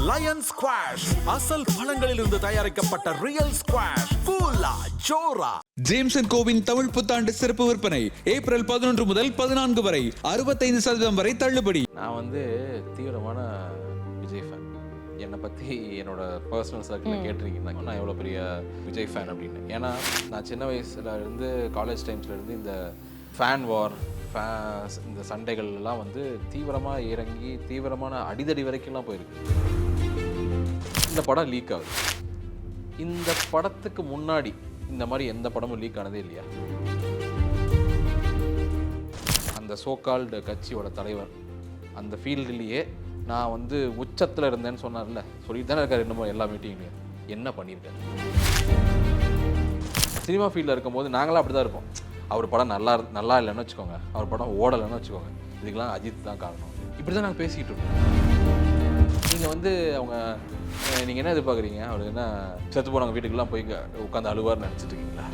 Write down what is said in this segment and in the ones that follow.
Line squash அசல் பழங்களிலிருந்து தயாரிக்கப்பட்ட real squash கூலா ஜோரா. ஜேம்சன் கோவின் தமிழ் புத்தாண்டு சிறப்பு விற்பனை ஏப்ரல் 11 முதல் 14 வரை 65% வரை தள்ளுபடி. நான் தீவிரமான விஜய் ஃபேன். என்னை பற்றி என்னோட பர்சனல் சர்க்கிளில் கேட்டிருக்கீங்கன்னா நான் எவ்வளோ பெரிய விஜய் ஃபேன் அப்படின்னு. ஏன்னா நான் சின்ன வயசுல இருந்து காலேஜ் டைம்ஸ்ல இருந்து இந்த ஃபேன் வார் இந்த சண்டைகள்லாம் தீவிரமாக இறங்கி தீவிரமான அடிதடி வரைக்கும்லாம் போயிருக்கு. இந்த படம் லீக் ஆகுது. இந்த படத்துக்கு முன்னாடி இந்த மாதிரி எந்த படமும் லீக் ஆனதே இல்லையா? அந்த சோகால்டு கட்சியோட தலைவர் அந்த ஃபீல்டுலேயே நான் உச்சத்தில் இருந்தேன்னு சொன்னார்ல, சொல்லிட்டு தானே இருக்கார் இன்னமும் எல்லா மீட்டிங்லையும். என்ன பண்ணியிருக்காரு? சினிமா ஃபீல்டில் இருக்கும்போது நாங்களாம் அப்படி தான் இருப்போம். அவர் படம் நல்லா இல்லைன்னு வச்சுக்கோங்க, அவர் படம் ஓடலைன்னு வச்சுக்கோங்க, இதுக்கெல்லாம் அஜித் தான் காரணம், இப்படி தான் நாங்கள் பேசிக்கிட்டு இருக்கோம். நீங்கள் அவங்க நீங்கள் என்ன எதிர்பார்க்குறீங்க? அவருக்கு என்ன செத்து போனவங்க வீட்டுக்கெல்லாம் போய் உட்காந்து அழுவார்னு நினச்சிட்டு இருக்கீங்களா?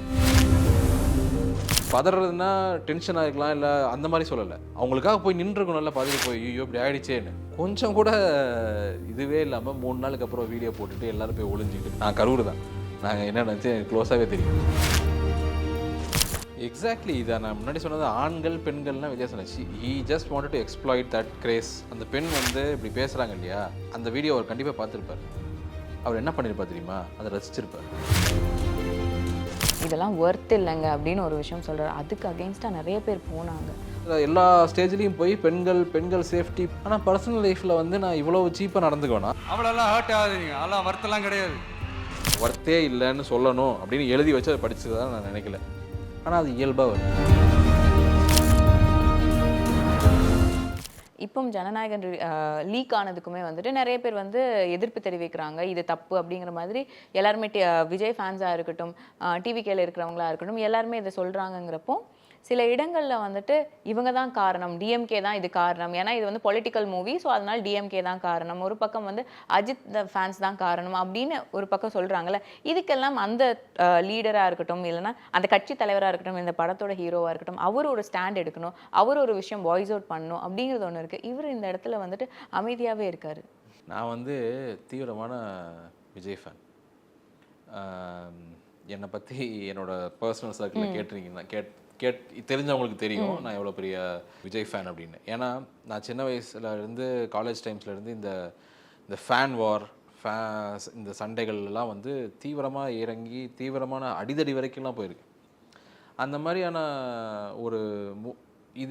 பதறதுன்னா டென்ஷன் ஆகிருக்கலாம், இல்லை அந்த மாதிரி சொல்லலை. அவங்களுக்காக போய் நின்றுக்கணும்ல, பதவி போய் ஐயோ இப்படி ஆகிடுச்சேன்னு கொஞ்சம் கூட இதுவே இல்லாமல் 3 நாளுக்கு அப்புறம் வீடியோ போட்டுட்டு எல்லோரும் போய் ஒளிஞ்சிக்கிட்டு நான் கரூர் தான், நாங்கள் என்ன நினச்சி எனக்கு க்ளோஸாகவே தெரியும். எக்ஸாக்ட்லி இதை நான் முன்னாடி சொன்னது ஆண்கள் பெண்கள்லாம் வித்தியாசம் இல்லை. He just wanted to exploit that grace. அந்த பெண் இப்படி பேசுகிறாங்க இல்லையா, அந்த வீடியோ அவர் கண்டிப்பாக பார்த்துருப்பார். அவர் என்ன பண்ணியிருப்பார் தெரியுமா? அதை ரசிச்சிருப்பார். இதெல்லாம் ஒர்த் இல்லைங்க அப்படின்னு ஒரு விஷயம் சொல்கிறார். அதுக்கு அகெயின்ஸ்டாக நிறைய பேர் போனாங்க. எல்லா ஸ்டேஜ்லேயும் போய் பெண்கள் சேஃப்டி. ஆனால் பர்சனல் லைஃப்பில் நான் இவ்வளோ சீப்பாக நடந்துக்குவேனா? அவ்வளோலாம் ஹர்ட் ஆகுதுங்க, அதெல்லாம் ஒர்த்தெல்லாம் கிடையாது. ஒர்த்தே இல்லைன்னு சொல்லணும் அப்படின்னு எழுதி வச்சு அதை படிச்சதான் நான் நினைக்கல. ஆனால் அது இயல்பாக வருது. இப்போ ஜனநாயகன் லீக் ஆனதுக்குமே நிறைய பேர் எதிர்ப்பு தெரிவிக்கிறாங்க. இது தப்பு அப்படிங்கிற மாதிரி எல்லாருமே விஜய் ஃபேன்ஸாக இருக்கட்டும், டிவிகேல இருக்கிறவங்களா இருக்கட்டும், எல்லாருமே இதை சொல்கிறாங்கங்கிறப்போ சில இடங்களில் இவங்க தான் காரணம், டிஎம்கே தான் இது காரணம், ஏன்னா இது பொலிட்டிக்கல் மூவி, ஸோ அதனால் டிஎம்கே தான் காரணம், ஒரு பக்கம் அஜித் ஃபேன்ஸ் தான் காரணம் அப்படின்னு ஒரு பக்கம் சொல்கிறாங்கல்ல. இதுக்கெல்லாம் அந்த லீடராக இருக்கட்டும், இல்லைன்னா அந்த கட்சி தலைவராக இருக்கட்டும், இந்த படத்தோட ஹீரோவாக இருக்கட்டும், அவர் ஒரு ஸ்டாண்ட் எடுக்கணும், அவர் ஒரு விஷயம் வாய்ஸ் அவுட் பண்ணணும் அப்படிங்கிறது ஒன்று இருக்குது. இவர் இந்த இடத்துல அமைதியாகவே இருக்கார். நான் தீவிரமான விஜய் ஃபேன். என்னை பற்றி என்னோட பர்சனல் சர்க்கிளில் கேட்டிருக்கீங்கன்னா தெரிஞ்சவங்களுக்கு தெரியும் நான் எவ்வளோ பெரிய விஜய் ஃபேன் அப்படின்னு. ஏன்னா நான் சின்ன வயசுல இருந்து காலேஜ் டைம்ஸ்ல இருந்து இந்த ஃபேன் வார் இந்த சண்டைகள்லாம் தீவிரமாக இறங்கி தீவிரமான அடிதடி வரைக்கும்லாம் போயிருக்கு. அந்த மாதிரியான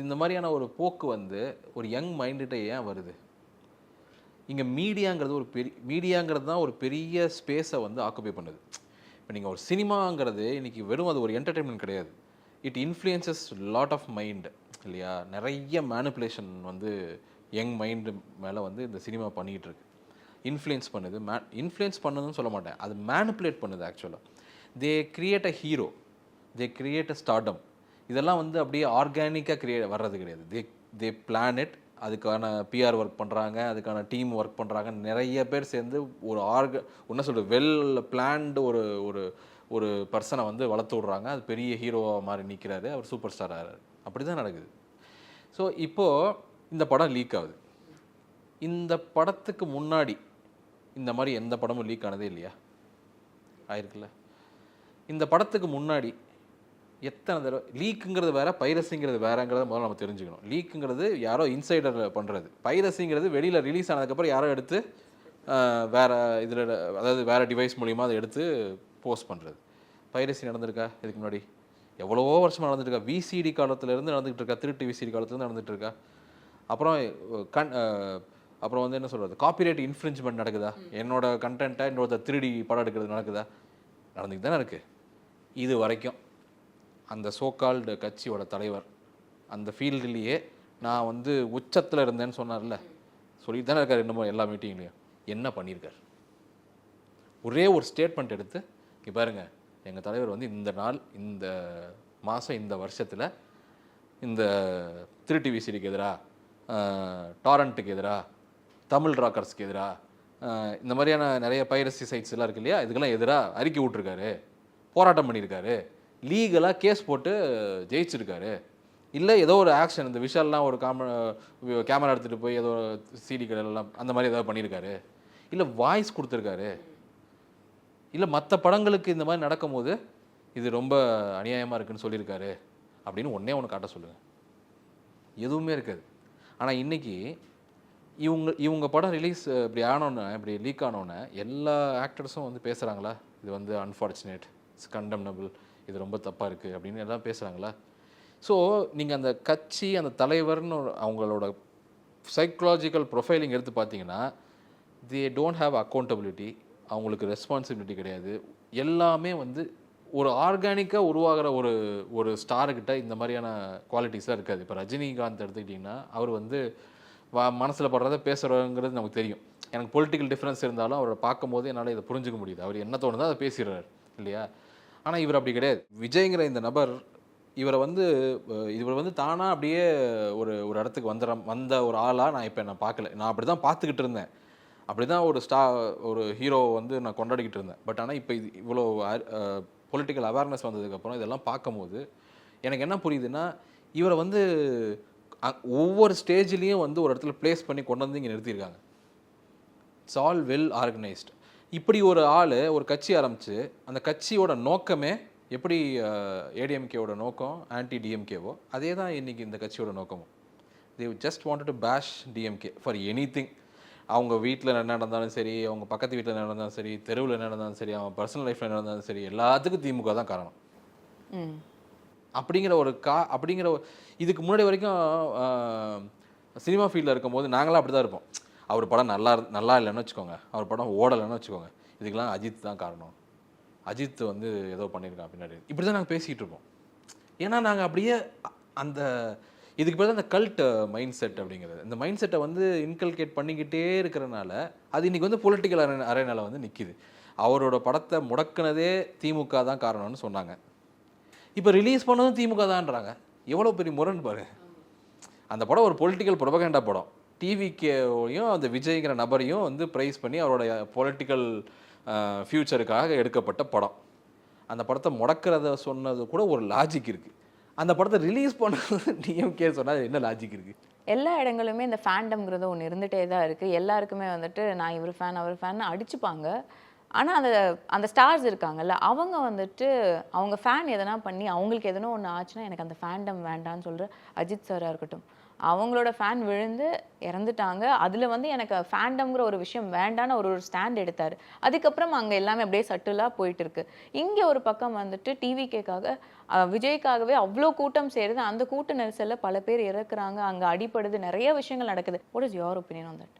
இந்த மாதிரியான ஒரு போக்கு ஒரு யங் மைண்டுகிட்ட ஏன் வருது? இங்கே மீடியாங்கிறது தான் ஒரு பெரிய ஸ்பேஸை ஆக்குபை பண்ணுது. இப்போ நீங்கள் ஒரு சினிமாங்கிறது இன்றைக்கி வெறும் அது ஒரு என்டர்டெயின்மெண்ட் கிடையாது. It influences lot of mind இல்லையா? நிறைய மேனிப்புலேஷன் யங் மைண்டு மேலே இந்த சினிமா பண்ணிக்கிட்டு இருக்கு. இன்ஃப்ளூயன்ஸ் பண்ணுது. இன்ஃப்ளூயன்ஸ் பண்ணுதுன்னு சொல்ல மாட்டேன், அது மேனிப்புலேட் பண்ணுது. ஆக்சுவலாக தே create a hero, they create a stardom. இதெல்லாம் அப்படியே ஆர்கானிக்காக வர்றது கிடையாது. தே பிளான் இட். அதுக்கான பிஆர் ஒர்க் பண்ணுறாங்க, அதுக்கான டீம் ஒர்க் பண்ணுறாங்க. நிறைய பேர் சேர்ந்து ஒரு என்ன சொல்கிறது, வெல் பிளான்டு ஒரு பர்சனை வளர்த்து விட்றாங்க. அது பெரிய ஹீரோவாக மாதிரி நிற்கிறாரு, அவர் சூப்பர் ஸ்டார் ஆகிறாரு. அப்படி தான் நடக்குது. ஸோ இப்போது இந்த படம் லீக் ஆகுது. இந்த படத்துக்கு முன்னாடி இந்த மாதிரி எந்த படமும் லீக் ஆனதே இல்லையா? ஆயிருக்குல்ல. இந்த படத்துக்கு முன்னாடி எத்தனை தடவை லீக்குங்கிறது வேறு, பைரசிங்கிறது வேறங்கிறத முதல்ல நம்ம தெரிஞ்சுக்கணும். லீக்குங்கிறது யாரோ இன்சைடரில் பண்ணுறது, பைரசிங்கிறது வெளியில் ரிலீஸ் ஆனதுக்கப்புறம் யாரோ எடுத்து வேறு இதில், அதாவது வேறு டிவைஸ் மூலிமா அதை எடுத்து போஸ்ட் பண்ணுறது. பைரசி நடந்திருக்கா? இதுக்கு முன்னாடி எவ்வளவோ வருஷமாக நடந்துட்டுருக்கா. விசிடி காலத்துலேருந்து நடந்துகிட்டு இருக்கா, திருட்டு விசிடி காலத்துலேருந்து நடந்துகிட்டு இருக்கா. அப்புறம் அப்புறம் என்ன சொல்கிறது, காப்பிரைட் இன்ஃப்ரிஞ்ச்மெண்ட் நடக்குதா? என்னோட கண்டென்ட்டை என்னோட திருடி படம் எடுக்கிறது நடக்குதா? நடந்துக்கிட்டு தானே இருக்குது. இது வரைக்கும் அந்த சோகால்டு கட்சியோட தலைவர் அந்த ஃபீல்டுலேயே நான் உச்சத்தில் இருந்தேன்னு சொன்னார்ல, சொல்லிட்டு தானே இருக்கார் இன்னமும் எல்லா மீட்டிங்லேயும். என்ன பண்ணியிருக்கார்? ஒரே ஒரு ஸ்டேட்மெண்ட் எடுத்து, இங்கே பாருங்கள், எங்கள் தலைவர் இந்த நாள், இந்த மாதம், இந்த வருஷத்தில் இந்த திருட்டு விசிடிக்கு எதிராக, டாரண்ட்டுக்கு எதிராக, தமிழ் ராக்கர்ஸ்க்கு எதிராக, இந்த மாதிரியான நிறைய பைரசி சைட்ஸ் எல்லாம் இருக்கு இல்லையா, இதுக்கெல்லாம் எதிராக அறிக்கை விட்டுருக்காரு, போராட்டம் பண்ணியிருக்காரு, லீகலாக கேஸ் போட்டு ஜெயிச்சிருக்காரு. இல்லை ஏதோ ஒரு ஆக்ஷன், இந்த விஷால்லாம் ஒரு கேமரா எடுத்துகிட்டு போய் ஏதோ சிடி கடையிலலாம் அந்த மாதிரி ஏதாவது பண்ணியிருக்காரு. இல்லை வாய்ஸ் கொடுத்துருக்காரு, இல்லை மற்ற படங்களுக்கு இந்த மாதிரி நடக்கும்போது இது ரொம்ப அநியாயமாக இருக்குன்னு சொல்லியிருக்காரு அப்படின்னு ஒன்று காட்ட சொல்லுங்கள். எதுவுமே இருக்காது. ஆனால் இன்றைக்கி இவங்க படம் ரிலீஸ் இப்படி ஆனோன்னே, இப்படி லீக் ஆனோன்னே எல்லா ஆக்டர்ஸும் வந்து பேசுகிறாங்களா, இது வந்து அன்ஃபார்ச்சுனேட், இட்ஸ் கண்டம்னபிள், இது ரொம்ப தப்பாக இருக்குது அப்படின்னு எல்லாம் பேசுகிறாங்களா? ஸோ நீங்கள் அந்த கட்சி, அந்த தலைவர்னு அவங்களோட சைக்கலாஜிக்கல் ப்ரொஃபைலிங் எடுத்து பார்த்தீங்கன்னா, தே டோன்ட் ஹாவ் அக்கௌண்டபிலிட்டி, அவங்களுக்கு ரெஸ்பான்சிபிலிட்டி கிடையாது. எல்லாமே வந்து ஒரு ஆர்கானிக்காக உருவாகிற ஒரு ஸ்டாருக்கிட்ட இந்த மாதிரியான குவாலிட்டிஸ்லாம் இருக்காது. இப்போ ரஜினிகாந்த் எடுத்துக்கிட்டிங்கன்னா, அவர் வந்து மனசில் படுறத பேசுகிறவங்கிறது நமக்கு தெரியும். எனக்கு பொலிட்டிக்கல் டிஃப்ரென்ஸ் இருந்தாலும் அவரை பார்க்கும்போது என்னால் இதை புரிஞ்சுக்க முடியுது. அவர் என்ன தோணுதோ அதை பேசிடுறாரு இல்லையா? ஆனால் இவர் அப்படி கிடையாது. விஜய்ங்கிற இந்த நபர் இவர் வந்து தானாக அப்படியே ஒரு இடத்துக்கு வந்த ஒரு ஆளாக நான் பார்க்கல. நான் அப்படி தான் பார்த்துக்கிட்டு இருந்தேன். அப்படி தான் ஒரு ஹீரோ வந்து நான் கொண்டாடிக்கிட்டு இருந்தேன். பட் ஆனால் இப்போ இது இவ்வளோ பொலிட்டிக்கல் அவேர்னஸ் வந்ததுக்கப்புறம் இதெல்லாம் பார்க்கும்போது எனக்கு என்ன புரியுதுன்னா, இவரை வந்து ஒவ்வொரு ஸ்டேஜ்லேயும் வந்து ஒரு இடத்துல பிளேஸ் பண்ணி கொண்டு வந்து இங்கே நிறுத்தியிருக்காங்க. It's all well organized. இப்படி ஒரு ஆள் ஒரு கட்சி ஆரம்பித்து அந்த கட்சியோட நோக்கமே எப்படி ஏடிஎம்கேவோட நோக்கம் ஆன்டி டிஎம்கேவோ அதே தான் இன்றைக்கி இந்த கட்சியோட நோக்கமும். தே ஜஸ்ட் வாண்டட் டு பேஷ் டிஎம்கே ஃபார் எனிதிங். அவங்க வீட்டில் என்ன நடந்தாலும் சரி, அவங்க பக்கத்து வீட்டில் என்ன நடந்தாலும் சரி, தெருவில் என்ன நடந்தாலும் சரி, அவங்க பர்சனல் லைஃப்பில் என்ன நடந்தாலும் சரி, எல்லாத்துக்கும் திமுக தான் காரணம். அப்படிங்கிற இதுக்கு முன்னாடி வரைக்கும் சினிமா ஃபீல்டில் இருக்கும்போது நாங்களாம் அப்படி தான் இருப்போம். அவர் படம் நல்லா இல்லைன்னு வச்சுக்கோங்க, அவர் படம் ஓடலைன்னு வச்சுக்கோங்க, இதுக்கெல்லாம் அஜித் தான் காரணம், அஜித் வந்து ஏதோ பண்ணியிருக்கான் பின்னாடி, இப்படி தான் நாங்கள் பேசிகிட்டு இருப்போம். ஏன்னா நாங்கள் அப்படியே அந்த இதுக்கு பேர் தான் அந்த கல்ட் மைண்ட் செட் அப்படிங்கிறது. இந்த மைண்ட் செட்டை வந்து இன்கல்கேட் பண்ணிக்கிட்டே இருக்கிறனால அது இன்றைக்கி வந்து பொலிட்டிக்கல் அரேனால வந்து நிற்கிது. அவரோட படத்தை முடக்கினதே திமுக தான் காரணம்னு சொன்னாங்க. இப்போ ரிலீஸ் பண்ணதும் திமுக தான்றாங்க. எவ்வளோ பெரிய முரண் பாருங்க. அந்த படம் ஒரு பொலிட்டிக்கல் ப்ரொபகண்டா படம். டிவிகேவையும் அந்த விஜய்ங்கிற நபரையும் வந்து ப்ரைஸ் பண்ணி அவரோட பொலிட்டிக்கல் ஃப்யூச்சருக்காக எடுக்கப்பட்ட படம். அந்த படத்தை முடக்கிறத சொன்னது கூட ஒரு லாஜிக் இருக்குது. அந்த படத்தை ரிலீஸ் பண்ணது டிஎம்கே சொன்னால் என்ன லாஜிக் இருக்குது? எல்லா இடங்களுமே இந்த ஃபேண்டம்ங்கிறது ஒன்று இருந்துகிட்டே தான் இருக்குது. எல்லாருக்குமே வந்துட்டு நான் இவர் ஃபேன் அவர் ஃபேன் அடிச்சுப்பாங்க. ஆனால் அந்த ஸ்டார்ஸ் இருக்காங்கல்ல, அவங்க வந்துட்டு அவங்க ஃபேன் எதனா பண்ணி அவங்களுக்கு எதனா ஒன்று ஆச்சுன்னா எனக்கு அந்த ஃபேண்டம் வேண்டான்னு சொல்கிற அஜித் சாராக இருக்கட்டும், அவங்களோட ஃபேன் விழுந்து இறந்துட்டாங்க. அதில் வந்து எனக்கு ஃபேண்டம்ங்கிற ஒரு விஷயம் வேண்டான்னு ஒரு ஸ்டாண்ட் எடுத்தார். அதுக்கப்புறம் அங்கே எல்லாமே அப்படியே சட்டிலாக போயிட்டு இருக்கு. இங்கே ஒரு பக்கம் வந்துட்டு டிவிகேக்காக விஜய்க்காகவே அவ்வளோ கூட்டம் சேருது. அந்த கூட்ட நெரிசலில் பல பேர் இறக்குறாங்க, அங்கே அடிப்படுது, நிறைய விஷயங்கள் நடக்குது. What is your opinion on that?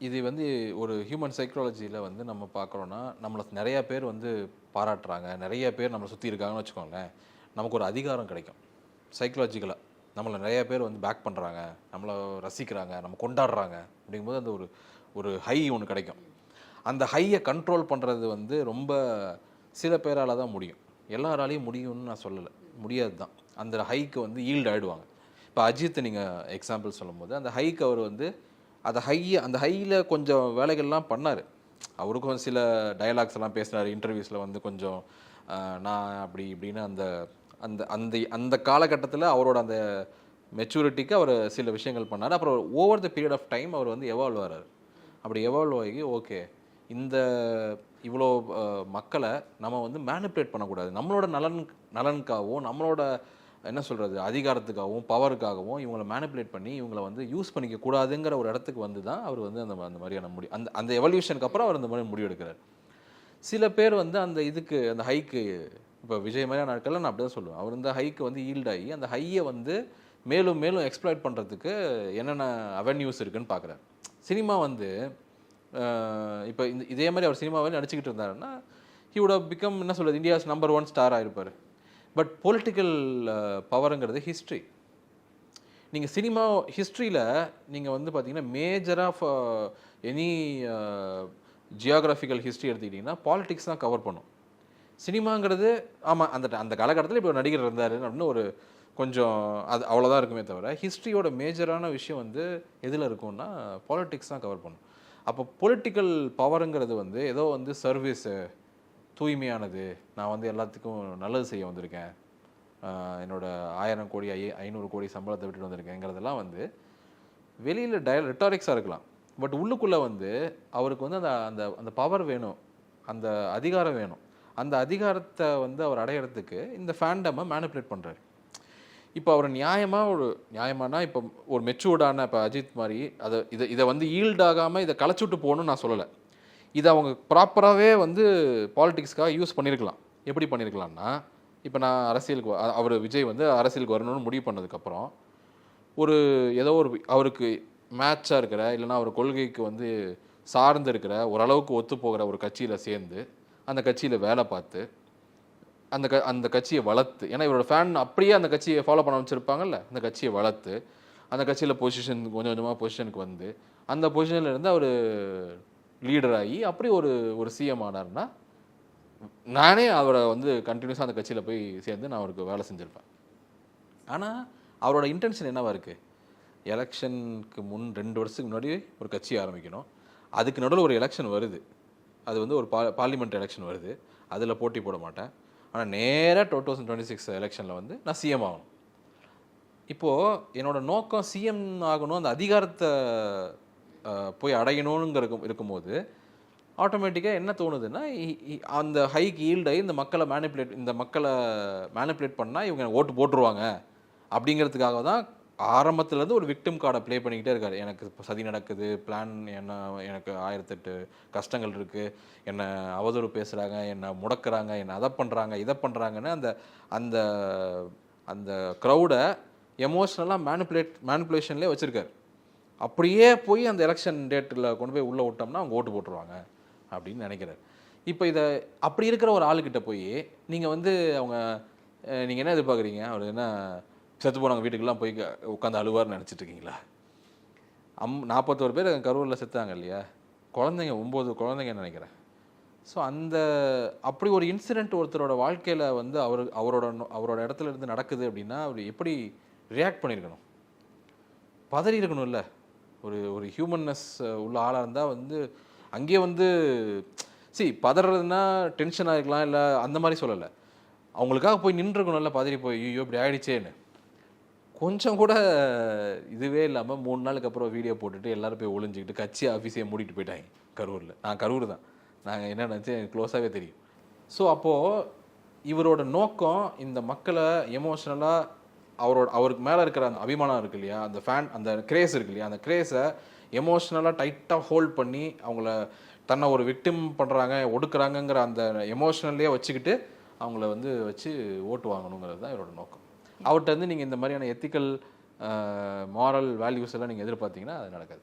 இது வந்து ஒரு ஹியூமன் சைக்காலஜியில் வந்து நம்ம பார்க்குறோன்னா, நம்மளை நிறையா பேர் வந்து பாராட்டுறாங்க, நிறைய பேர் நம்மளை சுற்றி இருக்காங்கன்னு வச்சுக்கோங்களேன், நமக்கு ஒரு அதிகாரம் கிடைக்கும். சைக்கலாஜிக்கலாக நம்மளை நிறைய பேர் வந்து பேக் பண்ணுறாங்க, நம்மளை ரசிக்கிறாங்க, நம்ம கொண்டாடுறாங்க அப்படிங்கும்போது அந்த ஒரு ஹை ஒன்று கிடைக்கும். அந்த ஹையை கண்ட்ரோல் பண்ணுறது வந்து ரொம்ப சில பேரால் தான் முடியும். எல்லாராலையும் முடியும்னு நான் சொல்லலை, முடியாது தான். அந்த ஹைக்கு வந்து ஈல்டு ஆகிடுவாங்க. இப்போ அஜித்தை நீங்கள் எக்ஸாம்பிள் சொல்லும்போது அந்த ஹைக்கு அவர் வந்து அந்த ஹையில் கொஞ்சம் வேலைகள்லாம் பண்ணார். அவருக்கும் சில டயலாக்ஸ் எல்லாம் பேசினார் இன்டர்வியூஸில் வந்து கொஞ்சம் நான் அப்படி இப்படின்னு அந்த அந்த அந்த அந்த காலகட்டத்தில் அவரோட அந்த மெச்சூரிட்டிக்கு அவர் சில விஷயங்கள் பண்ணார். அப்புறம் over the period of time அவர் வந்து எவால்வ் ஆகிறார். அப்படி எவால்வ் ஆகி ஓகே இந்த இவ்வளோ மக்களை நம்ம வந்து மேனிப்புலேட் பண்ணக்கூடாது, நம்மளோட நலனுக்காகவும் நம்மளோட என்ன சொல்கிறது அதிகாரத்துக்காகவும் பவருக்காகவும் இவங்களை மேனிப்புலேட் பண்ணி இவங்களை வந்து யூஸ் பண்ணிக்க கூடாதுங்கிற ஒரு இடத்துக்கு வந்து தான் அவர் வந்து அந்த மாதிரியான அந்த எவல்யூஷனுக்கு அப்புறம் அவர் அந்த மாதிரி முடிவு எடுக்கிறார். சில பேர் வந்து அந்த இதுக்கு அந்த ஹைக்கு இப்போ விஜய் மாதிரியான நாட்களில் நான் அப்படி தான் சொல்லுவேன், அவர் இந்த ஹைக்கு வந்து ஈல்டாகி அந்த ஹையை வந்து மேலும் மேலும் எக்ஸ்ப்ளாய்ட் பண்ணுறதுக்கு என்னென்ன அவென்யூஸ் இருக்குதுன்னு பார்க்குறாரு. சினிமா வந்து இப்போ இதே மாதிரி அவர் சினிமாவே நடிச்சுக்கிட்டு இருந்தாருன்னா ஹி வுட் ஹவ் பிகம் என்ன சொல்கிறது இந்தியாஸ் நம்பர் 1 ஸ்டார் ஆகிருப்பார். பட் பொலிட்டிக்கல் பவருங்கிறது ஹிஸ்ட்ரி. நீங்கள் சினிமா ஹிஸ்ட்ரியில் நீங்கள் வந்து பார்த்தீங்கன்னா major of any geographical history எடுத்துக்கிட்டிங்கன்னா பாலிட்டிக்ஸ் தான் கவர் பண்ணும். சினிமாங்கிறது ஆமாம் அந்த காலகட்டத்தில் இப்போ ஒரு நடிகர் இருந்தார் அப்படின்னு ஒரு கொஞ்சம் அது அவ்வளோதான் இருக்குமே தவிர ஹிஸ்ட்ரியோட மேஜரான விஷயம் வந்து எதில் இருக்கும்னா பாலிட்டிக்ஸ் தான் கவர் பண்ணும். அப்போ பொலிட்டிக்கல் பவருங்கிறது வந்து ஏதோ வந்து சர்வீஸு தூய்மையானது, நான் வந்து எல்லாத்துக்கும் நல்லது செய்ய வந்திருக்கேன், என்னோடய 1000 கோடி 500 கோடி சம்பளத்தை விட்டுட்டு வந்திருக்கேங்கிறதெல்லாம் வந்து வெளியில் ரிட்டாரிக்ஸாக இருக்கலாம். பட் உள்ளுக்குள்ளே வந்து அவருக்கு வந்து அந்த அந்த அந்த பவர் வேணும், அந்த அதிகாரம் வேணும். அந்த அதிகாரத்தை வந்து அவர் அடையிறதுக்கு இந்த ஃபேண்டமை மேனிப்புலேட் பண்ணுறாரு. இப்போ அவர் நியாயமானா இப்போ ஒரு மெச்சூர்டான இப்போ அஜித் மாதிரி இதை வந்து ஈல்டாகாமல் இதை களைச்சுட்டு போகணும்னு நான் சொல்லலை. இதை அவங்க ப்ராப்பராகவே வந்து பாலிடிக்ஸ்க்காக யூஸ் பண்ணியிருக்கலாம். எப்படி பண்ணியிருக்கலாம்னா, இப்போ நான் அரசியலுக்கு அவர் விஜய் வந்து அரசியலுக்கு வரணும்னு முடிவு பண்ணதுக்கப்புறம் ஏதோ ஒரு அவருக்கு மேட்சாக இருக்கிற இல்லைனா அவர் கொள்கைக்கு வந்து சார்ந்து இருக்கிற ஓரளவுக்கு ஒத்து போகிற ஒரு கட்சியில் சேர்ந்து அந்த கட்சியில் வேலை பார்த்து அந்த கட்சியை வளர்த்து, ஏன்னா இவரோட ஃபேன் அப்படியே அந்த கட்சியை ஃபாலோ பண்ண வச்சுருப்பாங்கல்ல, அந்த கட்சியை வளர்த்து அந்த கட்சியில் கொஞ்சம் கொஞ்சமாக பொசிஷனுக்கு வந்து அந்த பொசிஷனில் இருந்து அவர் லீடர் ஆகி அப்படி ஒரு சிஎம் ஆனார்னா நானே அவரை வந்து கண்டினியூஸாக அந்த கட்சியில் போய் சேர்ந்து நான் அவருக்கு வேலை செஞ்சுருப்பேன். ஆனால் அவரோட இன்டென்ஷன் என்னவா இருக்குது? எலெக்ஷனுக்கு 2 வருஷத்துக்கு முன்னாடி ஒரு கட்சி ஆரம்பிக்கணும், அதுக்கு நடுவில் ஒரு எலெக்ஷன் வருது, அது வந்து ஒரு பார்லிமெண்ட் எலெக்ஷன் வருது, அதில் போட்டி போட மாட்டேன், ஆனால் நேராக 2026 எலெக்ஷனில் வந்து நான் சிஎம் ஆகணும். இப்போது என்னோட நோக்கம் சிஎம் ஆகணும், அந்த அதிகாரத்தை போய் அடையணுங்கிற இருக்கும்போது ஆட்டோமேட்டிக்காக என்ன தோணுதுன்னா, அந்த ஹைக் ஈல்டாகி இந்த மக்களை மேனிப்புலேட் பண்ணால் இவங்க ஓட்டு போட்டுருவாங்க அப்படிங்கிறதுக்காக தான் ஆரம்பத்துலேருந்து ஒரு விக்டிம் கார்டை ப்ளே பண்ணிக்கிட்டே இருக்காரு. எனக்கு சதி நடக்குது, பிளான் என்ன, எனக்கு 1008 கஷ்டங்கள் இருக்குது, என்னை அவதூறு பேசுகிறாங்க, என்னை முடக்கிறாங்க, என்னை அதை பண்ணுறாங்க இதை பண்ணுறாங்கன்னு அந்த அந்த க்ரௌடை எமோஷ்னலாக மேனிப்புலேஷன்லேயே வச்சுருக்காரு. அப்படியே போய் அந்த எலெக்ஷன் டேட்டில் கொண்டு போய் உள்ளே விட்டோம்னா அவங்க ஓட்டு போட்டுருவாங்க அப்படின்னு நினைக்கிறார். இப்போ இதை அப்படி இருக்கிற ஒரு ஆளுக்கிட்ட போய் நீங்கள் வந்து நீங்கள் என்ன எதிர்பார்க்குறீங்க? அவர் என்ன செத்து போனவங்க வீட்டுக்கெல்லாம் போய் உட்காந்து அழுவார்னு நினச்சிட்டு இருக்கீங்களா? 41 பேர் கரூரில் செத்தாங்க இல்லையா, குழந்தைங்க 9 குழந்தைங்கன்னு நினைக்கிறேன். ஸோ அப்படி ஒரு இன்சிடெண்ட் ஒருத்தரோட வாழ்க்கையில் வந்து அவரோட இடத்துல இருந்து நடக்குது அப்படின்னா அவர் எப்படி ரியாக்ட் பண்ணியிருக்கணும்? பதறி இருக்கணும்ல. ஒரு ஹியூமன்னஸ் உள்ள ஆளாக இருந்தால் வந்து அங்கேயே வந்து பதறதுன்னா டென்ஷனாக இருக்கலாம், இல்லை அந்த மாதிரி சொல்லலை, அவங்களுக்காக போய் நின்றுருக்கணும்ல, பதறி போய் ஐயோ இப்படி ஆகிடுச்சேன்னு. கொஞ்சம் கூட இதுவே இல்லாமல் 3 நாளுக்கு அப்புறம் வீடியோ போட்டுட்டு எல்லோரும் போய் ஒளிஞ்சிக்கிட்டு கட்சி ஆஃபீஸையே மூடிட்டு போயிட்டாங்க கரூரில். நான் கரூர் தான், நாங்கள் என்ன நினச்சி எனக்கு க்ளோஸாகவே தெரியும். ஸோ அப்போது இவரோட நோக்கம் இந்த மக்களை எமோஷ்னலாக அவருக்கு மேலே இருக்கிற அந்த அபிமானம் இருக்கு இல்லையா, அந்த கிரேஸ் இருக்கு இல்லையா, அந்த கிரேஸை எமோஷ்னலாக டைட்டாக ஹோல்ட் பண்ணி அவங்கள தன்னை ஒரு விக்டிம் பண்ணுறாங்க, ஒடுக்குறாங்கங்கிற அந்த எமோஷ்னல்லே வச்சுக்கிட்டு அவங்கள வந்து வச்சு ஓட்டு வாங்கணுங்கிறது தான் இவரோட நோக்கம். அவர்கிட்ட வந்து நீங்கள் இந்த மாதிரியான எத்திக்கல் மாரல் வேல்யூஸ் எல்லாம் நீங்கள் எதிர்பார்த்தீங்கன்னா அது நடக்காது.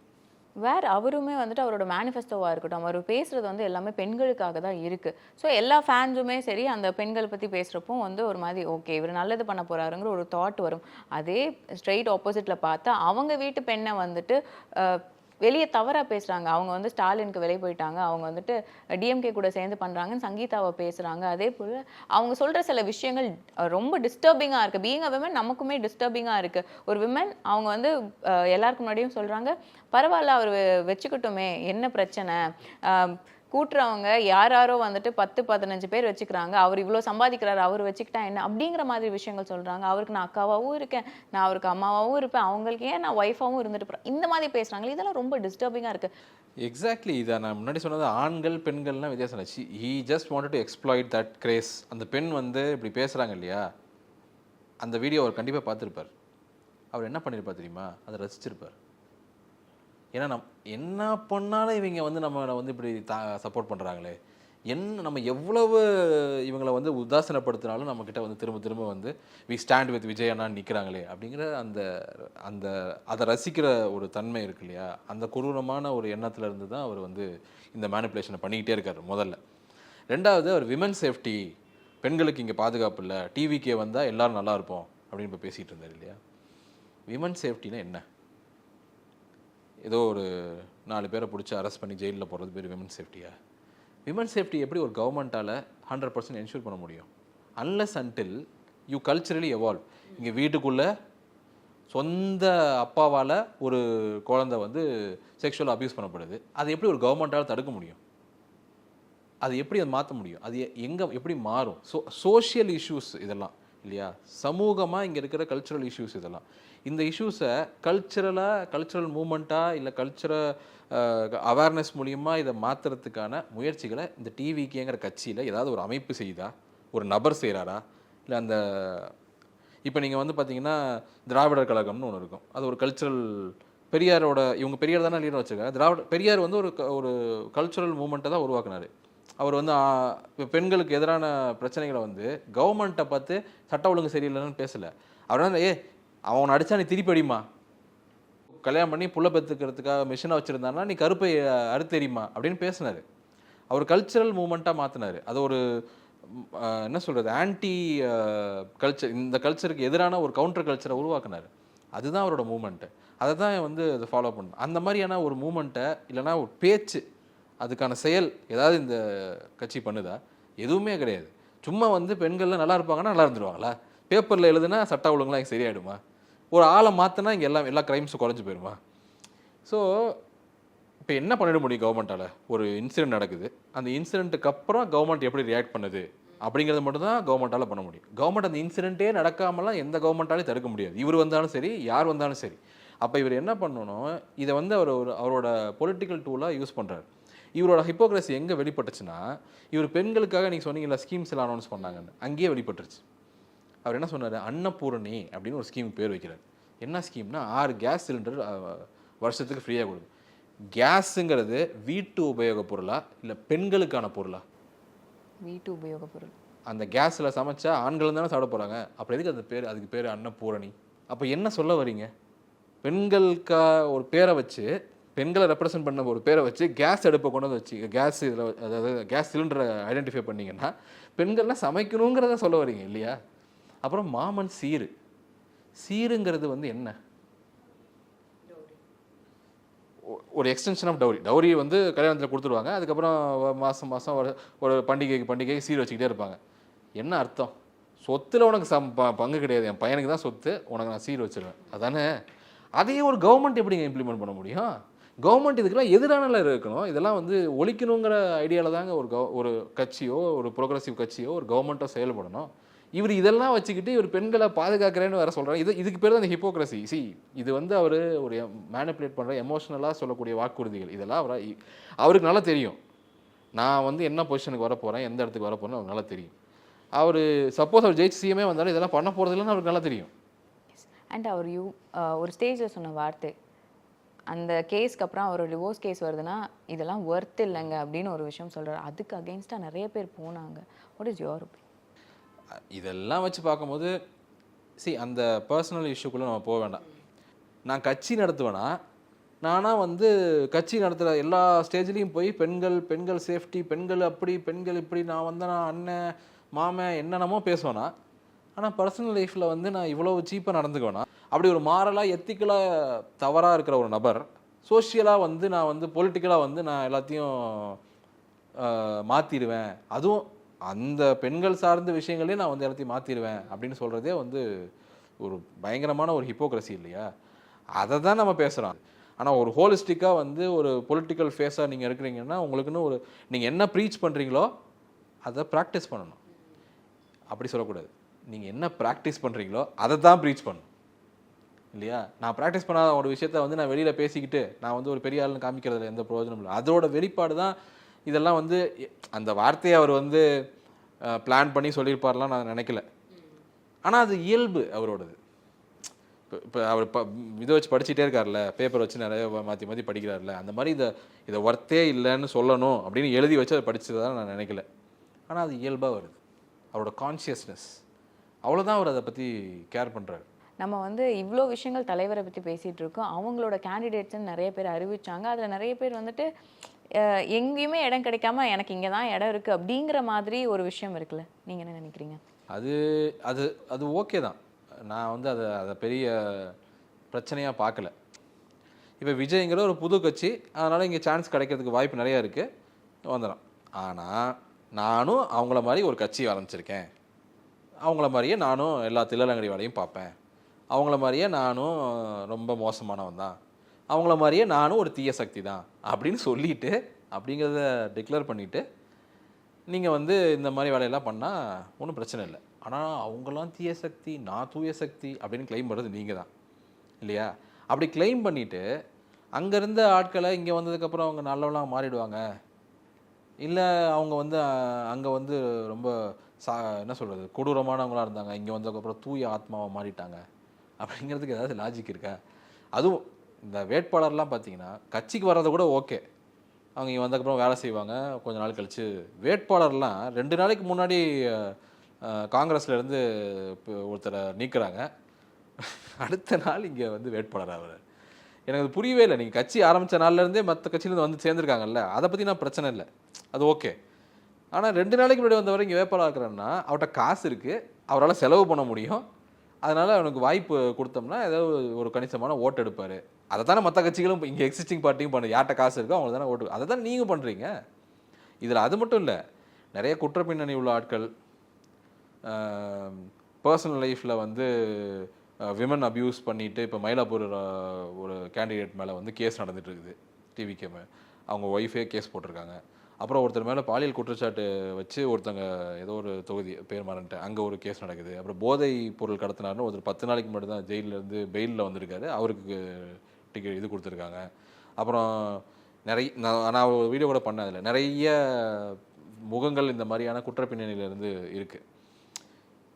அவருமே வந்துட்டு அவரோட மேனிஃபெஸ்டோவாக இருக்கட்டும், அவர் பேசுகிறது வந்து எல்லாமே பெண்களுக்காக தான் இருக்குது. ஸோ எல்லா ஃபேன்ஸுமே சரி அந்த பெண்கள் பற்றி பேசுகிறப்போ வந்து ஒரு மாதிரி ஓகே இவர் நல்லது பண்ண போகிறாருங்கிற ஒரு தாட் வரும். அதே ஸ்ட்ரெயிட் ஆப்போசிட்டில் பார்த்தா அவங்க வீட்டு பெண்ணை வந்துட்டு வெளியே தவறாக பேசுகிறாங்க. அவங்க வந்து ஸ்டாலினுக்கு வெளியே போயிட்டாங்க, அவங்க வந்துட்டு டிஎம்கே கூட சேர்ந்து பண்ணுறாங்கன்னு சங்கீதாவை பேசுகிறாங்க. அதே போல் அவங்க சொல்கிற சில விஷயங்கள் ரொம்ப டிஸ்டர்பிங்காக இருக்குது. பீயிங் அ விமன் நமக்குமே டிஸ்டர்பிங்காக இருக்குது. ஒரு விமன் அவங்க வந்து எல்லாருக்கும் முன்னாடியும் சொல்கிறாங்க, பரவாயில்ல அவர் வச்சுக்கிட்டோமே என்ன பிரச்சனை, கூட்டுறவங்க யாரோ வந்துட்டு 10-15 பேர் வச்சுக்கிறாங்க, அவர் இவ்வளோ சம்பாதிக்கிறாரு, அவர் வச்சுக்கிட்டா என்ன அப்படிங்கிற மாதிரி விஷயங்கள் சொல்கிறாங்க. அவருக்கு நான் அக்காவாகவும் இருக்கேன், நான் அவருக்கு அம்மாவாகவும் இருப்பேன், அவங்களுக்கு ஏன் நான் ஒய்ஃபாகவும் இருந்துட்டு போகிறேன், இந்த மாதிரி பேசுகிறாங்க. இதெல்லாம் ரொம்ப டிஸ்டர்பிங்காக இருக்குது. எக்ஸாக்ட்லி, இதை நான் முன்னாடி சொன்னது ஆண்கள் பெண்கள்லாம் வித்தியாசம் இல்லை. He just wanted to exploit that grace. அந்த பெண் வந்து இப்படி பேசுகிறாங்க இல்லையா, அந்த வீடியோ அவர் கண்டிப்பாக பார்த்துருப்பார். அவர் என்ன பண்ணியிருப்பார் தெரியுமா, அதை ரசிச்சிருப்பார். ஏன்னா என்ன பண்ணாலும் இவங்க வந்து நம்மளை வந்து இப்படி சப்போர்ட் பண்ணுறாங்களே, நம்ம எவ்வளவு இவங்களை வந்து உதாசனப்படுத்தினாலும் நம்மக்கிட்ட வந்து திரும்ப வந்து வி ஸ்டாண்ட் வித் விஜய் அண்ணான்னு நிற்கிறாங்களே அப்படிங்கிற அதை ரசிக்கிற ஒரு தன்மை இருக்கு இல்லையா, அந்த கொடூரமான ஒரு எண்ணத்தில் இருந்து தான் அவர் வந்து இந்த மேனிப்புலேஷனை பண்ணிக்கிட்டே இருக்கார் முதல்ல. ரெண்டாவது, அவர் விமன் சேஃப்டி, பெண்களுக்கு இங்கே பாதுகாப்பு இல்லை, டிவிக்கே வந்தால் எல்லோரும் நல்லா இருப்போம் அப்படின்னு இப்போ பேசிகிட்டு இருந்தார் இல்லையா. விமன் சேஃப்டினா என்ன? ஏதோ ஒரு 4 பேரை பிடிச்சி அரெஸ்ட் பண்ணி ஜெயிலில் போடுறது பேர் விமன் சேஃப்டியா? விமன் சேஃப்டி எப்படி ஒரு கவர்மெண்ட்டால் 100% என்ஷூர் பண்ண முடியும்? Unless until you culturally evolve. இங்கே வீட்டுக்குள்ளே சொந்த அப்பாவால் ஒரு குழந்தை வந்து செக்ஷுவல் அப்யூஸ் பண்ணப்படுது, அது எப்படி ஒரு கவர்மெண்ட்டால் தடுக்க முடியும்? அது எப்படி அதை மாற்ற முடியும்? அது எப்படி மாறும்? சோஷியல் இஷ்யூஸ் இதெல்லாம் இல்லையா? சமூகமாக இங்கே இருக்கிற கல்ச்சுரல் இஷ்யூஸ் இதெல்லாம். இந்த இஷ்யூஸை கல்ச்சுரல் மூமெண்ட்டாக இல்லை கல்ச்சுரல் அவேர்னஸ் மூலிமா இதை மாற்றுறதுக்கான முயற்சிகளை இந்த டிவிகேங்கிற கட்சியில் ஏதாவது ஒரு அமைப்பு செய்யுதா, ஒரு நபர் செய்கிறாரா? இல்லை அந்த இப்போ நீங்கள் வந்து பார்த்தீங்கன்னா திராவிடர் கழகம்னு ஒன்று இருக்கும், அது ஒரு கல்ச்சுரல் இவங்க பெரியார் தானே லீடர் வச்சுருக்காங்க. பெரியார் வந்து ஒரு கல்ச்சுரல் மூமெண்ட்டை தான் உருவாக்குனார். அவர் வந்து பெண்களுக்கு எதிரான பிரச்சனைகளை வந்து கவர்மெண்ட்டை பார்த்து சட்ட ஒழுங்கு சரியில்லைன்னு பேசலை. அவர் வந்து அவனை அடித்தா நீ திருப்பி அடிமா, கல்யாணம் பண்ணி புள்ள பெற்றுக்கிறதுக்காக மிஷினை வச்சுருந்தான்னா நீ கருப்பை அறுத்தெறியுமா அப்படின்னு பேசினார். அவர் கல்ச்சுரல் மூமெண்ட்டாக மாற்றினார். அது ஒரு என்ன சொல்கிறது, ஆன்டி கல்ச்சர், இந்த கல்ச்சருக்கு எதிரான ஒரு கவுண்டர் கல்ச்சரை உருவாக்குனார். அதுதான் அவரோட மூமெண்ட்டு. அதை தான் வந்து அதை ஃபாலோ பண்ணணும். அந்த மாதிரியான ஒரு மூமெண்ட்டை இல்லைனா ஒரு பேச்சு, அதுக்கான செயல் ஏதாவது இந்த கட்சி பண்ணுதா? எதுவுமே கிடையாது. சும்மா வந்து பெண்கள்லாம் நல்லா இருப்பாங்கன்னா நல்லா இருந்துருவாங்களா? பேப்பரில் எழுதுனா சட்ட ஒழுங்குலாம் இங்கே சரியாயிடுமா? ஒரு ஆளை மாற்றினா இங்கே எல்லா க்ரைம்ஸும் குறைஞ்சி போயிடுமா? ஸோ இப்போ என்ன பண்ணிட முடியும் கவர்மெண்ட்டால்? ஒரு இன்சிடென்ட் நடக்குது, அந்த இன்சிடென்ட்டுக்கு அப்புறம் கவர்மெண்ட் எப்படி ரியாக்ட் பண்ணுது அப்படிங்கிறது மட்டும் தான் கவர்மெண்ட்டால் பண்ண முடியும். கவர்மெண்ட் அந்த இன்சிடென்ட்டே நடக்காமலாம் எந்த கவர்மெண்ட்டாலையும் தடுக்க முடியாது, இவர் வந்தாலும் சரி யார் வந்தாலும் சரி. அப்போ இவர் என்ன பண்ணணும், இதை வந்து அவரோட பொலிட்டிக்கல் டூலாக யூஸ் பண்ணுறாரு. இவரோட ஹிப்போக்ரஸி எங்கே வெளிப்பட்டுச்சுன்னா, இவர் பெண்களுக்காக நீங்கள் சொன்னீங்களா ஸ்கீம்ஸ் எல்லாம் அனௌன்ஸ் பண்ணாங்கன்னு, அங்கேயே வெளிப்பட்டுருச்சு. அவர் என்ன சொன்னார், அன்னபூரணி அப்படின்னு ஒரு ஸ்கீமுக்கு பேர் வைக்கிறார். என்ன ஸ்கீம்னா 6 கேஸ் சிலிண்டர் வருஷத்துக்கு ஃப்ரீயாக கொடுக்கும். கேஸுங்கிறது வீட்டு உபயோக பொருளா இல்லை பெண்களுக்கான பொருளா? வீட்டு உபயோக பொருள். அந்த கேஸில் சமைச்சா ஆண்கள் தானே சாப்பிட போகிறாங்க, அப்புறம் எதுக்கு அந்த பேர், அதுக்கு பேர் அன்னபூரணி? அப்போ என்ன சொல்ல வரீங்க? பெண்களுக்கா ஒரு பேரை வச்சு, பெண்களை ரெப்ரசன்ட் பண்ண ஒரு பேரை வச்சு கேஸ் அடுப்பை கொண்டு வந்து வச்சு கேஸ் இதில், அதாவது கேஸ் சிலிண்டரை ஐடென்டிஃபை பண்ணிங்கன்னா பெண்கள்லாம் சமைக்கணுங்கிறத சொல்ல வரீங்க இல்லையா? அப்புறம் மாமன் சீருங்கிறது வந்து என்ன? ஒரு எக்ஸ்டென்ஷன் ஆஃப் டவுரி வந்து கல்யாணத்தில் கொடுத்துருவாங்க. அதுக்கப்புறம் மாதம் ஒரு பண்டிகைக்கு சீர் வச்சுக்கிட்டே இருப்பாங்க. என்ன அர்த்தம்? சொத்தில் உனக்கு பங்கு கிடையாது, என் பையனுக்கு தான் சொத்து, உனக்கு நான் சீர் வச்சுருவேன், அதானே? அதையே ஒரு கவர்மெண்ட் எப்படிங்க இம்ப்ளிமெண்ட் பண்ண முடியும்? கவர்மெண்ட் இதுக்கெல்லாம் எதிரான இருக்கணும். இதெல்லாம் வந்து ஒழிக்கணுங்கிற ஐடியாவில் தாங்க ஒரு கட்சியோ ஒரு ப்ரோக்ரஸிவ் கட்சியோ ஒரு கவர்மெண்ட்டோ செயல்படணும். இவர் இதெல்லாம் வச்சுக்கிட்டு இவர் பெண்களை பாதுகாக்கிறேன்னு வேறு சொல்கிறார். இதுக்கு பேர் தான் இந்த ஹிப்போக்ரஸி. இது வந்து அவர் ஒரு மேனிப்புலேட் பண்ணுற எமோஷ்னலாக சொல்லக்கூடிய வாக்குறுதிகள். இதெல்லாம் அவருக்கு நல்லா தெரியும். நான் வந்து என்ன பொசிஷனுக்கு வரப்போகிறேன், எந்த இடத்துக்கு வரப்போகிறேன்னு அவருக்கு நல்லா தெரியும். அவர் சப்போஸ் அவர் ஜெயிச்சு சிஎம்ஏ வந்தாலும் இதெல்லாம் பண்ண போகிறது இல்லைன்னு அவருக்கு நல்லா தெரியும். அண்ட் அவர் ஒரு ஸ்டேஜில் சொன்ன வார்த்தை, அந்த கேஸ்க்கு அப்புறம் அவர் டிவோர்ஸ் கேஸ் வருதுன்னா இதெல்லாம் ஒர்த் இல்லைங்க அப்படின்னு ஒரு விஷயம் சொல்கிறார். அதுக்கு அகெயின்ஸ்டாக நிறைய பேர் போனாங்க. What is your opinion? இதெல்லாம் வச்சு பார்க்கும்போது அந்த பர்சனல் இஷ்யூக்குள்ளே நம்ம போக வேண்டாம். நான் கட்சி நடத்துவேன்னா, நானாக வந்து கட்சி நடத்துகிற எல்லா ஸ்டேஜ்லேயும் போய் பெண்கள் சேஃப்டி, பெண்கள் அப்படி, பெண்கள் இப்படி, நான் அண்ணன் மாமன் என்னென்னமோ பேசுவேன்னா, ஆனால் பர்சனல் லைஃப்பில் வந்து நான் இவ்வளோ சீப்பாக நடந்துக்குவேன்னா, அப்படி ஒரு மாரலாக எத்திக்கலாக தவறாக இருக்கிற ஒரு நபர் சோஷியலாக வந்து நான் வந்து பொலிட்டிக்கலாக வந்து நான் எல்லாத்தையும் மாற்றிடுவேன், அதுவும் அந்த பெண்கள் சார்ந்த விஷயங்களே நான் வந்து எல்லாத்தையும் மாற்றிடுவேன் அப்படின்னு சொல்கிறதே வந்து ஒரு பயங்கரமான ஒரு ஹிப்போக்ரஸி இல்லையா? அதை தான் நம்ம பேசுகிறோம். ஆனால் ஒரு ஹோலிஸ்டிக்காக வந்து ஒரு பொலிட்டிக்கல் ஃபேஸாக நீங்கள் இருக்கிறீங்கன்னா, உங்களுக்குன்னு நீங்கள் என்ன ப்ரீச் பண்ணுறீங்களோ அதை ப்ராக்டிஸ் பண்ணணும். அப்படி சொல்லக்கூடாது. நீங்கள் என்ன ப்ராக்டிஸ் பண்ணுறீங்களோ அதை தான் ப்ரீச் பண்ணணும் இல்லையா? நான் ப்ராக்டிஸ் பண்ணாத ஒரு விஷயத்த வந்து நான் வெளியில் பேசிக்கிட்டு நான் வந்து ஒரு பெரிய ஆளுன்னு காமிக்கிறதுல எந்த பிரயோஜனம் இல்லை. அதோட வெளிப்பாடு தான் இதெல்லாம். வந்து அந்த வார்த்தையை அவர் வந்து பிளான் பண்ணி சொல்லியிருப்பார்லாம் நான் நினைக்கல. ஆனால் அது இயல்பு அவரோடது. இப்போ அவர் இதை வச்சு படிச்சுட்டே இருக்கார்ல, பேப்பர் வச்சு நிறைய மாற்றி படிக்கிறார்ல, அந்த மாதிரி இதை ஒர்த்தே இல்லைன்னு சொல்லணும் அப்படின்னு எழுதி வச்சு அதை படிச்சதான் நான் நினைக்கல. ஆனால் அது இயல்பாக வருது, அவரோட கான்ஷியஸ்னஸ். அவ்வளோதான் அவர் அதை பற்றி கேர் பண்ணுறாரு. நம்ம வந்து இவ்வளோ விஷயங்கள் தலைவரை பற்றி பேசிகிட்டு இருக்கோம். அவங்களோட கேண்டிடேட்ஸ்ன்னு நிறைய பேர் அறிவிச்சாங்க. அதில் நிறைய பேர் வந்துட்டு எங்கேயுமே இடம் கிடைக்காம எனக்கு இங்கே தான் இடம் இருக்குது அப்படிங்கிற மாதிரி ஒரு விஷயம் இருக்குல்ல, நீங்கள் என்ன நினைக்கிறீங்க? அது அது அது ஓகே தான். நான் வந்து அதை பெரிய பிரச்சனையாக பார்க்கல. இப்போ விஜய்ங்கிற ஒரு புது கட்சி, அதனால் இங்கே சான்ஸ் கிடைக்கிறதுக்கு வாய்ப்பு நிறையா இருக்குது, வந்துடும். ஆனால் நானும் அவங்கள மாதிரி ஒரு கட்சி ஆரம்பிச்சிருக்கேன், அவங்கள மாதிரியே நானும் எல்லா தில்லலங்கடி வேலையும் பார்ப்பேன், அவங்கள மாதிரியே நானும் ரொம்ப மோசமானவன் தான், அவங்கள மாதிரியே நானும் ஒரு தீய சக்தி தான் அப்படின்னு சொல்லிட்டு அப்படிங்கிறத டிக்ளேர் பண்ணிவிட்டு நீங்கள் வந்து இந்த மாதிரி வேலையெல்லாம் பண்ணால் ஒன்றும் பிரச்சனை இல்லை. ஆனால் அவங்களாம் தீய சக்தி, நான் தூய சக்தி அப்படின்னு கிளைம் பண்ணுறது நீங்கள் தான் இல்லையா? அப்படி கிளைம் பண்ணிவிட்டு அங்கே இருந்த ஆட்களை இங்கே வந்ததுக்கப்புறம் அவங்க நல்லவெல்லாம் மாறிடுவாங்க, இல்லை அவங்க வந்து அங்கே வந்து ரொம்ப என்ன சொல்கிறது கொடூரமானவங்களாக இருந்தாங்க, இங்கே வந்ததுக்கப்புறம் தூய ஆத்மாவை மாறிட்டாங்க அப்படிங்கிறதுக்கு ஏதாவது லாஜிக் இருக்கா? அதுவும் இந்த வேட்பாளர்லாம் பார்த்தீங்கன்னா கட்சிக்கு வர்றதை கூட ஓகே, அவங்க இங்கே வந்ததுக்கப்புறம் வேலை செய்வாங்க, கொஞ்ச நாள் கழித்து. வேட்பாளர்லாம் 2 நாளைக்கு முன்னாடி காங்கிரஸ்லேருந்து ஒருத்தரை நீக்குறாங்க, அடுத்த நாள் இங்கே வந்து வேட்பாளர் ஆகிறார். எனக்கு அது புரியவே இல்லை. நீங்கள் கட்சி ஆரம்பித்த நாள்லேருந்தே மற்ற கட்சியிலேருந்து வந்து சேர்ந்துருக்காங்கல்ல, அதை பற்றி நான் பிரச்சனை இல்லை, அது ஓகே. ஆனால் 2 நாளைக்கு முன்னாடி வந்தவரை இங்கே வேட்பாளர் இருக்கிறேன்னா அவர்கிட்ட காசு இருக்குது, அவரால் செலவு பண்ண முடியும், அதனால் அவனுக்கு வாய்ப்பு கொடுத்தோம்னா ஏதாவது ஒரு கணிசமான ஓட்டு எடுப்பார். அதை தானே மற்ற கட்சிகளும் இங்கே எக்ஸிஸ்டிங் பார்ட்டியும் பண்ணு, யார்கிட்ட காசு இருக்கோ அவங்களுக்கு தானே ஓட்டு, அதை தான் நீங்கள் பண்ணுறீங்க. இதில் அது மட்டும் இல்லை, நிறைய குற்ற பின்னணி உள்ள ஆட்கள், பர்சனல் லைஃப்பில் வந்து விமன் அப்யூஸ் பண்ணிவிட்டு இப்போ மயிலாப்பூர் ஒரு கேண்டிடேட் மேலே வந்து கேஸ் நடந்துட்டு இருக்குது, டிவிக்கு அவங்க ஒய்ஃபே கேஸ் போட்டிருக்காங்க. அப்புறம் ஒருத்தர் மேலே பாலியல் குற்றச்சாட்டு வச்சு ஒருத்தங்க ஏதோ ஒரு தொகுதி பேர் மாறன்ட்டு அங்கே ஒரு கேஸ் நடக்குது. அப்புறம் போதை பொருள் கடத்தினார்னு ஒருத்தர் 10 நாளைக்கு முன்னாடி தான் ஜெயிலேருந்து பெயிலில் வந்திருக்காரு, அவருக்கு டிக்கெட் இது கொடுத்துருக்காங்க. அப்புறம் நிறைய நான் ஒரு வீடியோ கூட பண்ணேன், அதில் நிறைய முகங்கள் இந்த மாதிரியான குற்ற பின்னணியிலேருந்து இருக்குது.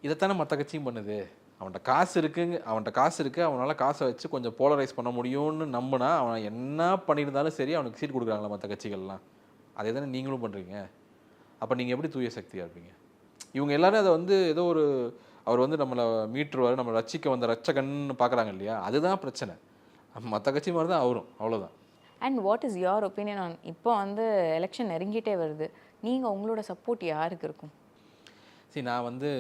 இதைத்தானே மற்ற கட்சியும் பண்ணுது. அவன்கிட்ட காசு இருக்குது, அவனால் காசை வச்சு கொஞ்சம் போலரைஸ் பண்ண முடியும்னு நம்பினா அவன் என்ன பண்ணியிருந்தாலும் சரி அவனுக்கு சீட் கொடுக்குறாங்களா மற்ற கட்சிகள்லாம், அதே தானே நீங்களும் பண்ணுறீங்க. அப்போ நீங்கள் எப்படி தூய சக்தியாக இருப்பீங்க? இவங்க எல்லாரும் அதை வந்து ஏதோ ஒரு அவர் வந்து நம்மளை மீட்டுருவார், நம்மளை ரட்சிக்க வந்த ரட்சகன்னு பார்க்குறாங்க இல்லையா, அதுதான் பிரச்சனை. மற்ற கட்சி மாதிரி தான் அவரும், அவ்வளோதான். And what is your opinion on இப்போ வந்து எலெக்ஷன் நெருங்கிட்டே வருது, நீங்கள் உங்களோட சப்போர்ட் யாருக்கு இருக்கும்? சரி, நான் வந்து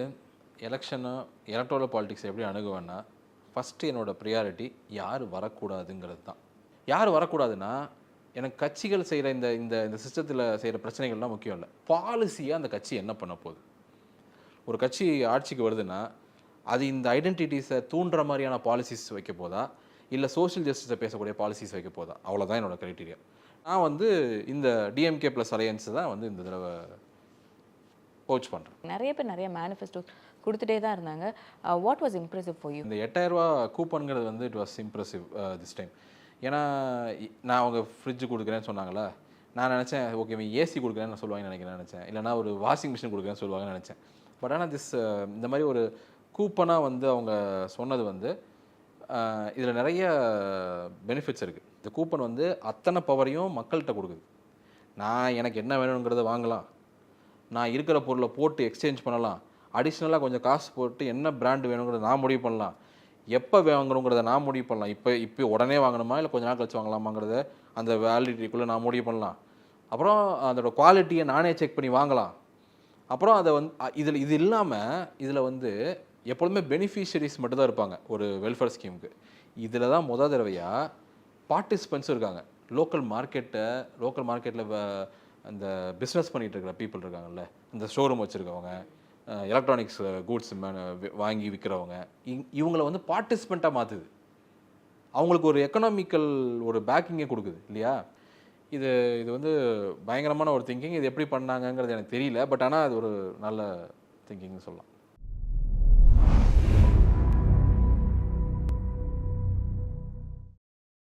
எலக்ட்ரல் பாலிடிக்ஸ் எப்படி அணுகுவேன்னா, ஃபஸ்ட்டு என்னோடய ப்ரியாரிட்டி யார் வரக்கூடாதுங்கிறது தான். யார் வரக்கூடாதுன்னா, எனக்கு கட்சிகள் செய்கிற இந்த இந்த இந்த சிஸ்டத்தில் செய்கிற பிரச்சனைகள்லாம் முக்கியம் இல்லை, பாலிசியாக அந்த கட்சி என்ன பண்ண போகுது. ஒரு கட்சி ஆட்சிக்கு வருதுன்னா அது இந்த ஐடென்டிட்டிஸை தூண்டுற மாதிரியான பாலிசிஸ் வைக்க போதா, இல்லை சோஷியல் ஜஸ்டிஸை பேசக்கூடிய பாலிசிஸ் வைக்க போதா, அவ்வளோதான் என்னோடய க்ரைட்டீரியா. நான் வந்து இந்த டிஎம்கே ப்ளஸ் அலையன்ஸ் தான் வந்து இந்த தடவை கோச் பண்ணுறேன். நிறைய பேர் நிறைய மேனிஃபெஸ்டோ கொடுத்துட்டே தான் இருந்தாங்க. What was impressive for you? இந்த 8000 ரூபா கூப்பனுங்கிறது வந்து it was impressive this time. ஏன்னா நான் அவங்க ஃப்ரிட்ஜு கொடுக்குறேன்னு சொன்னாங்களா, நான் நினச்சேன் ஓகே ஏசி கொடுக்குறேன்னு சொல்லுவாங்கன்னு நினச்சேன், இல்லைனா ஒரு வாஷிங் மிஷின் கொடுக்குறேன்னு சொல்லுவாங்கன்னு நினச்சேன். பட் ஆனால் இந்த மாதிரி ஒரு கூப்பனாக வந்து அவங்க சொன்னது வந்து இதில் நிறைய பெனிஃபிட்ஸ் இருக்குது. இந்த கூப்பன் வந்து அத்தனை பவரையும் மக்கள்கிட்ட கொடுக்குது. நான் எனக்கு என்ன வேணுங்கிறத வாங்கலாம், நான் இருக்கிற பொருளை போட்டு எக்ஸ்சேஞ்ச் பண்ணலாம், அடிஷ்னலாக கொஞ்சம் காசு போட்டு என்ன பிராண்டு வேணுங்கிறத நான் முடிவு பண்ணலாம், எப்போ வாங்கணுங்கிறத நான் முடிவு பண்ணலாம், இப்போ உடனே வாங்கணுமா இல்லை கொஞ்ச நாள் கழிச்சு வாங்கலாமாங்கிறத அந்த வேலிடிட்டிக்குள்ளே நான் முடிவு பண்ணலாம். அப்புறம் அதோட குவாலிட்டியை நானே செக் பண்ணி வாங்கலாம். அப்புறம் அதை வந்து இது இல்லாமல் இதில் வந்து எப்பொழுதுமே பெனிஃபிஷரிஸ் மட்டும் தான் இருப்பாங்க ஒரு வெல்ஃபேர் ஸ்கீமுக்கு. இதில் தான் முதல் தடவையாக பார்ட்டிசிபெண்ட்ஸும் இருக்காங்க. லோக்கல் மார்க்கெட்டில் அந்த பிஸ்னஸ் பண்ணிகிட்டு இருக்கிற பீப்புள் இருக்காங்கல்ல, இந்த ஷோரூம் வச்சுருக்கவங்க, எலக்ட்ரானிக்ஸ் கூட்ஸ் வாங்கி விற்கிறவங்க, இவங்கள வந்து பார்ட்டிசிபெண்ட்டாக மாற்றுது. அவங்களுக்கு ஒரு எக்கனாமிக்கல் ஒரு பேக்கிங்கே கொடுக்குது இல்லையா. இது வந்து பயங்கரமான ஒரு திங்கிங். இது எப்படி பண்ணாங்கங்கிறது எனக்கு தெரியல, பட் ஆனால் அது ஒரு நல்ல திங்கிங்னு சொல்லலாம்.